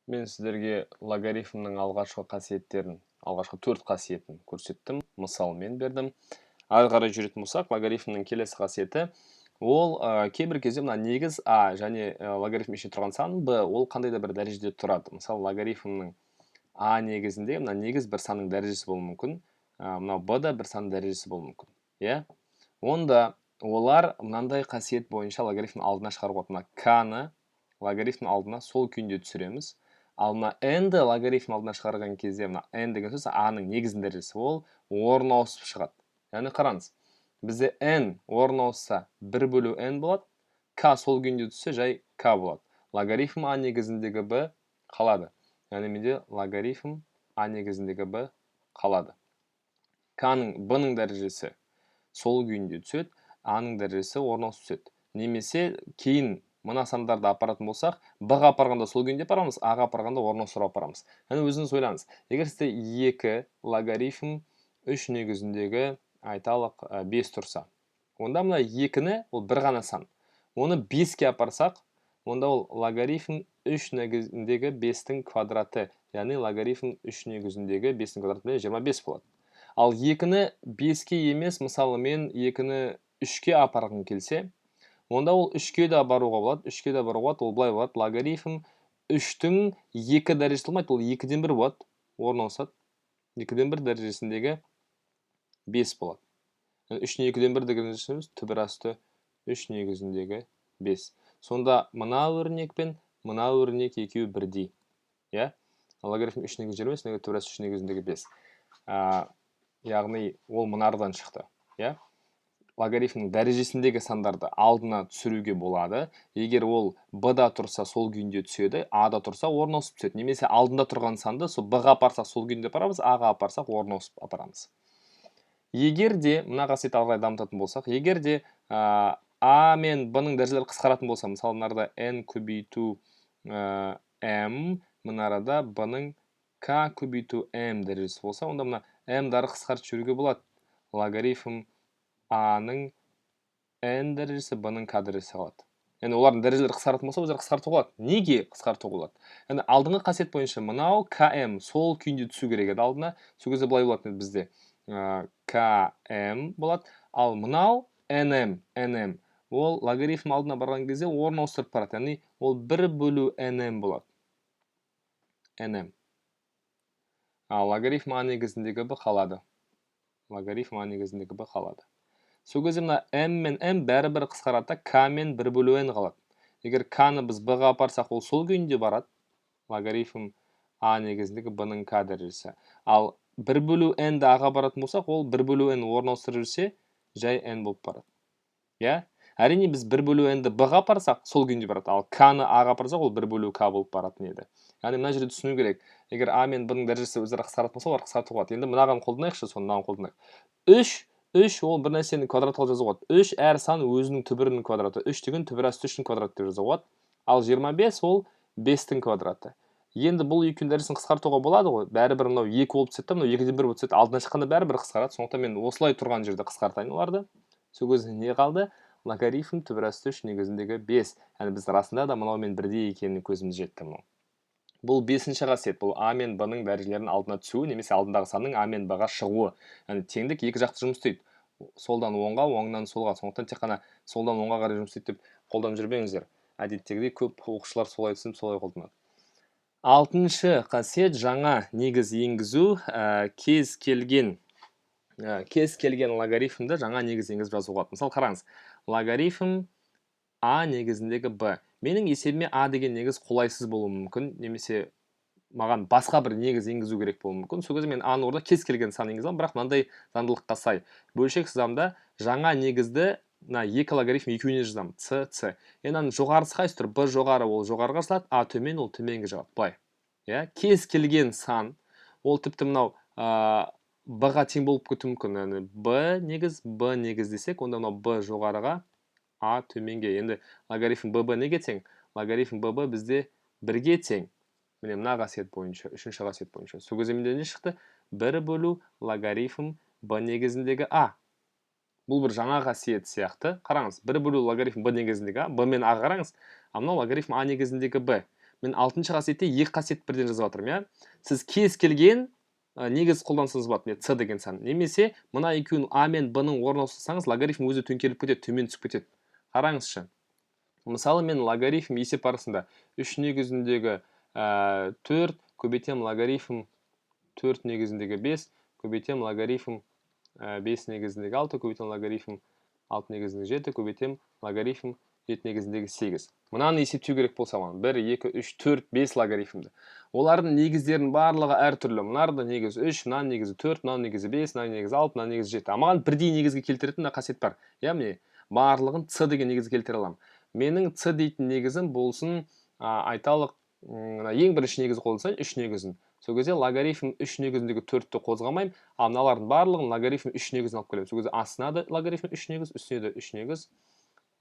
Мен сіздерге логарифмнің алғашқы қасиеттерін, алғашқы 4 қасиетін көрсеттім, мысалмен бердім. Ары қарай жүретін болсақ, логарифмнің келесі қасиеті ол кейбір кезде мына негіз а және логарифм ішінде тұрған сан b ол қандай да бір дәрежеде тұрады. Мысалы, логарифмнің а негізінде мына негіз бір санның дәрежесі болуы мүмкін, мынау b да бір санның дәрежесі болуы мүмкін. Иә? Онда олар мынандай қасиет бойынша логарифмнің алдына шығаруға болады. Мына k-ны логарифмнің алдына сол күйінде түсіреміз. Ал мына n-ді логарифм алдына шығарған кезде, мына n деген сөз a-ның негізінің дәрежесі, ол орын ауысып шығады. Яғни қараңыз, бізде n орын ауысса 1 бөлу n болады, k сол күйінде түссе жай k болады. Логарифм a негізіндегі b қалады. Яғни менде логарифм a негізіндегі b қалады. k-ның b-ның дәрежесі сол күйінде түседі, a-ның дәрежесі орын ауысып түседі. Немесе кейін мына сандарды апаратын болсақ, b-ға апарғанда сол күйінде апарамыз, a-ға апарғанда орын ауыстырып апарамыз. Яғни өзіңіз ойлаңыз. Егер сізде 2 логарифм 3 негізіндегі айталық 5 тұрса, онда мына 2-ні ол бір ғана сан. Оны 5-ке апарсақ, онда ол логарифм 3 негізіндегі 5-тің квадраты, яғни логарифм 3 негізіндегі 5-тің квадраты 25 болады. Ал 2-ні 5-ке емес, мысалы мен 2-ні 3-ке апарғым келсе, онда ол 3-ке де баруға болады, 3-ке де баруға болады, ол былай болады. Логарифм 3-тің 2 дәрежесі болмайды, ол 2-ден 1 болады, орын ауысады. 2-ден 1 дәрежесіндегі 5 болады. 3-ні 2-ден 1 деген сөз түбір асты 3 негізіндегі 5. Сонда мына өрнек пен мына өрнек екеуі бірдей. Иә? Логарифм 3 негізінде 25, түбір асты 3 негізіндегі 5. Яғни ол мынардан шықты. Иә? Логарифмнің дәрежесіндегі сандарды алдына түсіруге болады. Егер ол b-да тұрса сол күйінде түседі, a-да тұрса орын ауысып түседі. Немесе алдында тұрған санды сол b-ға апарсақ сол күйінде апарамыз, a-ға апарсақ орын ауысып апарамыз. Егер де мына қасиетті ары қарай дамытатын болсақ, егер де a мен b-ның дәрежелері қысқаратын болса, мысалы мынарда n көбейту m, мынарада b-ның k көбейту m дәрежесі болса, онда мына m-дары қысқартып жіберуге болады. Логарифм a-ның n дәрежесі, b-ның k дәрежесі қалады. Яғни олардың дәрежелері қысқаратын болса, өздері қысқартуға болады. Неге қысқартуға болады? Яғни алдыңғы қасиет бойынша мынау km сол күйінде түсу керек еді алдына. Сол кезде былай болады бізде km болады. Ал мынау nm ол логарифм алдына барған кезде орын ауыстырып барады. Яғни ол 1 бөлу nm болады. nm. Ал логарифм a негізіндегі b қалады. Логарифм a негізіндегі b қалады. Сол кезде мына m мен m бәрібір қысқарады, k мен 1 бөлу n қалады. Егер k-ны біз b-ға апарсақ, ол сол күйінде барады. Логарифм a негізіндегі b-ның k дәрежесі. Ал 1 бөлу n-ді a-ға баратын болсақ, ол 1 бөлу n орын ауыстырып жүрсе, жай n болып барады. Иә? Әрине біз 1 бөлу n-ді b-ға апарсақ, сол күйінде барады. Ал k-ны a-ға апарсақ, ол 1 бөлу k болып баратын еді. Яғни мына жерде түсіну керек. Егер a мен b-ның дәрежесі өзара қысқаратын болса, олар қысқартуға болады. Енді мынаған қолданайықшы, соны мынаған қолданайық. 3 ол бір нәрсені квадратқа жазуға болады. 3 әр сан өзінің түбірінің квадраты. 3 деген түбір асты 3-тің квадраты деп жазуға болады. Ал 25 ол 5-тің квадраты. Енді бұл екеуінің дәрежесін қысқартуға болады ғой. Бәрібір мынау 2 болып түседі, мынау 2-ден 1 болып түседі. Алдына шыққанда бәрібір қысқарады. Сондықтан мен осылай тұрған жерде қысқартайын оларды. Сол кезде не қалды? Логарифм түбір асты 3 негізіндегі 5. Яғни біз расында да мынаумен бірдей екеніне көзіміз жетті мынау. Бұл 5-ші қасиет, бұл a мен b-ның дәрежелерінің алдына түсуі, немесе алдындағы санның a мен b-ға шығуы. Яғни теңдік екі жақты жұмыс істейді. Солдан оңға, оңнан солға. Сондықтан тек қана солдан оңға қарай жұмыс істейді деп қолданып жүрмеңіздер. Әдеттегідей көп оқушылар солай түсініп, солай қолданады. 6-шы қасиет жаңа негіз енгізу, кез келген логарифмді жаңа негіз енгізіп жазуға болады. Мысалы қараңыз, логарифм a негізіндегі b. Менің есебіме a деген негіз қолайсыз болуы мүмкін, немесе маған басқа бір негіз енгізу керек болуы мүмкін. Сол кезде мен a-ны орнына кез келген сан енгізе аламын, бірақ мынандай заңдылыққа сай. Бөлшек сызамда жаңа негізді мына екі логарифм екеуіне жазамын. c. Енді аның жоғарысы қайсы тұр? b жоғары, ол жоғарыға жазылады, a төмен, ол төменге жағады. Былай. Иә, кез келген сан ол тіпті мынау b-ға тең болып кетуі мүмкін. Яғни b негіз десек, онда мынау b жоғарыға, a төменге. Енді логарифм b неге тең? Логарифм b бізде 1-ге тең. Міне мына қасиет бойынша, 3-ші қасиет бойынша. Сол кезде менде не шықты? 1 бөлу логарифм b негізіндегі a. Бұл бір жаңа қасиет сияқты. Қараңыз, 1 бөлу логарифм b негізіндегі a, b мен a қараңыз. А мынау логарифм a негізіндегі b. мен 6-шы қасиетте 2 қасиет бірден жазып жатырмын, иә. Сіз кез келген негіз қолдансаңыз болады, не c деген сан. Немесе мына екеуін а мен б-ның орнына салсаңыз, логарифм өзі төңкеріліп кетеді, төмен түсіп кетеді. Қараңызшы. Мысалы, мен логарифм есеп барысында 3 негізіндегі 4 көбейтем логарифм 4 негізіндегі 5 көбейтем логарифм 5 негізіндегі 6 көбейтем логарифм 6 негізіндегі 7 көбейтем логарифм 7 негізіндегі 8. Мынаны есептеу керек болса, 1, 2, 3, 4, 5 логарифмді. Олардың негіздерінің барлығы әртүрлі. Мынарды негізі 3, мына негізі 4, мына негізі 5, мына негізі 6, мына негізі 7. Маған бірдей негізге келтіретін қасиет бар. Яғни барлығын c деген негізге келтіре аламын. Менің c дейтін негізім болсын, айталық, ең бірінші негізі қолдансам 3 негізін. Сол кезде логарифм 3 негізіндегі 4-ті қозғамаймын, ал мыналардың барлығын логарифм 3 негізін алып келемін. Сол кезде астына да логарифм 3 негіз, үстіне де 3 негіз.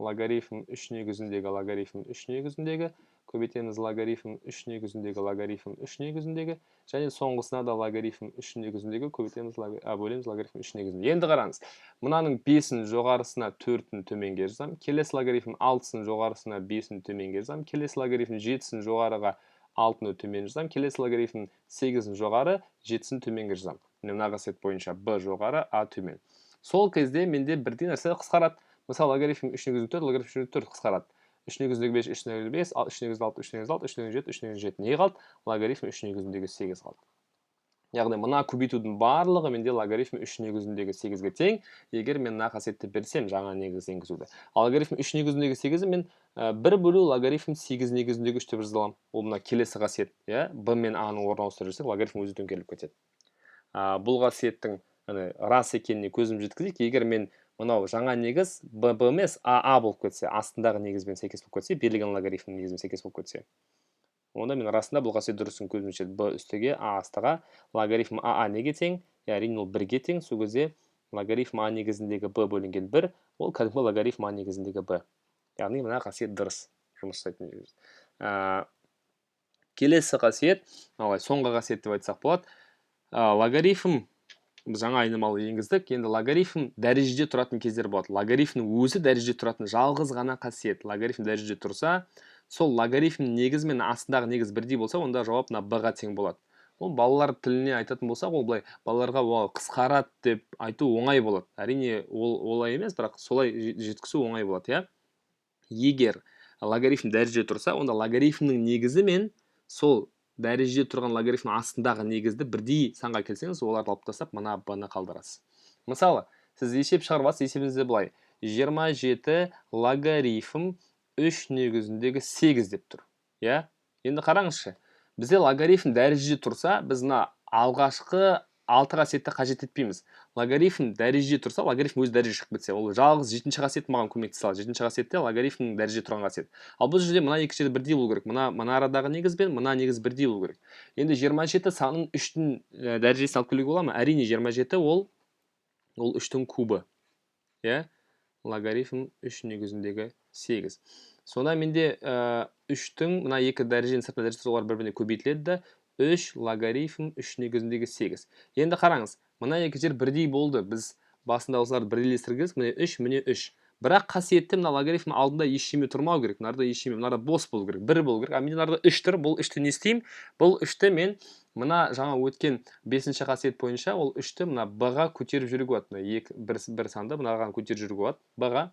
Логарифм 3 негізіндегі логарифм 3 негізіндегі көбейтеміз логарифм 3 негізіндегі логарифм 3 негізіндегі, және соңғысына да логарифм 3 негізіндегі көбейтеміз бөлеміз логарифм 3 негізіндегі. Енді қараңыз, мынаның 5-ін жоғарысына 4-ін төменге жазамын, келесі логарифм 6-сын жоғарысына 5-ін төменге жазамын, келесі логарифм 7-сін жоғарыға 6-ны төмен жазамын, келесі логарифм 8-ін жоғары 7-сін төменге жазамын. Мына қасиет бойынша b жоғары, a төмен. Сол кезде менде бірдей нәрсе қысқарады. Мысалы, логарифм 3 негізіндегі 4, логарифм 3 негізіндегі 4 қысқарады. 3 негізіндегі 5, 3 негізіндегі 5, 3 негізіндегі 6, 3 негізіндегі 6, 3 негізіндегі 7, 3 негізіндегі 7. Не қалды? Логарифм 3 негізіндегі 8 қалды. Яғни мына көбейтудің барлығы менде логарифм 3 негізіндегі 8-ге тең, егер мен мына қасиетті берсем жаңа негіз енгізуді. Ал логарифм 3 негізіндегі 8-і мен 1 бөлу логарифм 8 негізіндегі 3 деп жаза аламын. Ол мына келесі қасиет, b мен a-ның орнына ауыстырып жіберсек, логарифм өзі төңкеріліп кетеді. Бұл қасиеттің рас екеніне көзім жеткізейік. Егер мен мынау жаңа негіз b емес a болып кетсе, астындағы негізбен сәйкес болып кетсе, берілген логарифм негізбен сәйкес болып кетсе, онда мен расында бұл қасиет дұрысын көзім жетеді. b үстіге a астыға логарифм a неге тең? Әрине ол 1-ге тең. Сол кезде логарифм a негізіндегі b бөлінген 1, ол кәдімгі логарифм a негізіндегі b. Яғни мына қасиет дұрыс жұмыс жасайтын негіз. Келесі қасиет, соңғы қасиет деп айтсақ болады. Логарифм жаңа айнымалы енгіздік. Енді логарифм дәрежеде тұратын кездер болады. Логарифмнің өзі дәрежеде тұратын жалғыз ғана қасиет. Логарифм дәрежеде тұрса, сол логарифм негіз мен астындағы негіз бірдей болса, онда жауап b-ға тең болады. Ол балалар тіліне айтатын болсақ, ол былай балаларға қысқарады деп айту оңай болады. Әрине ол олай емес, бірақ солай жеткізу оңай болады, иә. Егер логарифм дәрежеде тұрса, онда логарифмнің негізі мен сол дәрежеде тұрған логарифм астындағы негізді бірдей санға келсеңіз, оларды алып тастап, мына b-ны қалдырасыз. Мысалы, сіз есеп шығарып есебіңізде былай: 27 логарифм 3 негізіндегі 8 деп тұр. Енді қараңызшы, бізде логарифм дәрежеде тұрса, біз мына алғашқы 6 қасиетті қажет етпейміз. Логарифм дәрежеде тұрса, логарифм өз дәреже шығып кетсе, ол жалғыз 7-ші қасиет маған көмектесе алады. 7-ші қасиетте логарифмнің дәрежеде тұрған қасиет. Ал бұл жерде мына екі жерде бірдей болу керек. Мына арадағы негіз бен мына негіз бірдей болу керек. Енді 27 санын 3-тің дәрежесін алып келуге бола ма? Әрине 27 ол 3-тің кубы. Логарифм 3 негізіндегі 8. Сонда менде 3-тің мына екі дәреженің сыртына дәрежесі олар бір-біріне көбейтіледі, 3 логарифм 3 негізіндегі 8. Енді қараңыз, мына екі жер бірдей болды. Біз басында осыларды бірдейлестіргенбіз, міне 3, міне 3. Бірақ қасиетте мына логарифм алдында ешшеме тұрмау керек. Мынарда бос болу керек, 1 болу керек. А менде мынарда 3 тұр. Бұл 3-ті не істеймін? Бұл 3-ті мен мына жаңа өткен 5-ші қасиет бойынша ол 3-ті мына b-ға көтеріп жүруге болады. Бір санды мынаған көтеріп жүруге болады. b-ға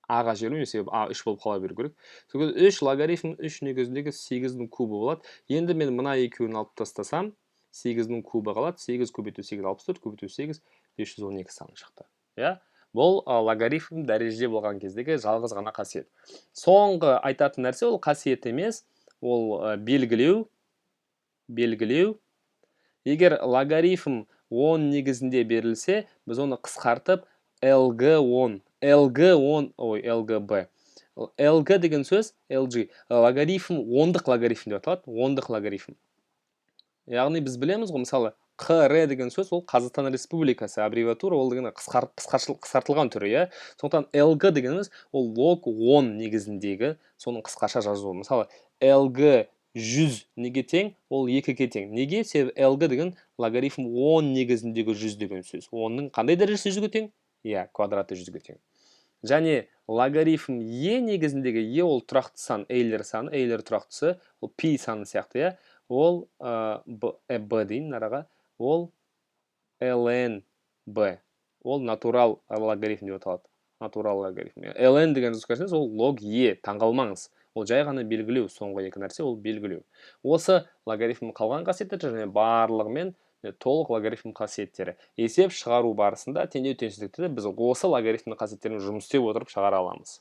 a-ға жіберу, себебі a 3 болып қала беру керек. Сол кезде 3 логарифм 3 негізіндегі 8-дің кубы болады. Енді мен мына екеуін алып тастасам, 8-дің кубы қалады. 8 көбейту 8 64, көбейту 8 512 саны шықты. Бұл логарифм дәрежеде болған кездегі жалғыз ғана қасиет. Соңғы айтатын нәрсе ол қасиет емес, ол белгілеу. Егер логарифм 10 негізінде берілсе, біз оны қысқартып LG10, LGB. LG деген сөз, LG, логарифм, 10-дық логарифм деп аталады, 10-дық логарифм. Яғни біз білеміз ғой, мысалы, қ-р деген сөз, ол Қазақстан Республикасы аббревиатура, ол деген қысқартылған түрі, Сондықтан LG дегеніміз, ол лог 10 негізіндегі соның қысқаша жазуы. Мысалы, LG 100 неге тең, ол 2-ге тең. Неге? Себебі LG деген логарифм 10 негізіндегі 100 деген сөз. 10-ның қандай дәрежесі 100-ге тең? Квадраты 100-ге тең. және логарифм е негізіндегі е ол тұрақты сан эйлер саны, эйлер тұрақтысы ол пи саны сияқты, иә, ол б дейін араға, ол ln b, ол натурал логарифм деп аталады. Натурал логарифм. ln деген көрсеңіз, ол лог е, таңғалмаңыз. Ол жай ғана белгілеу, соңғы екі нәрсе ол белгілеу. Осы логарифм қалған қасиеттер және барлығымен толық логарифм қасиеттері. Есеп шығару барысында теңдеу теңсіздікті біз осы логарифм қасиеттерін жұмыс істеп отырып шығара аламыз.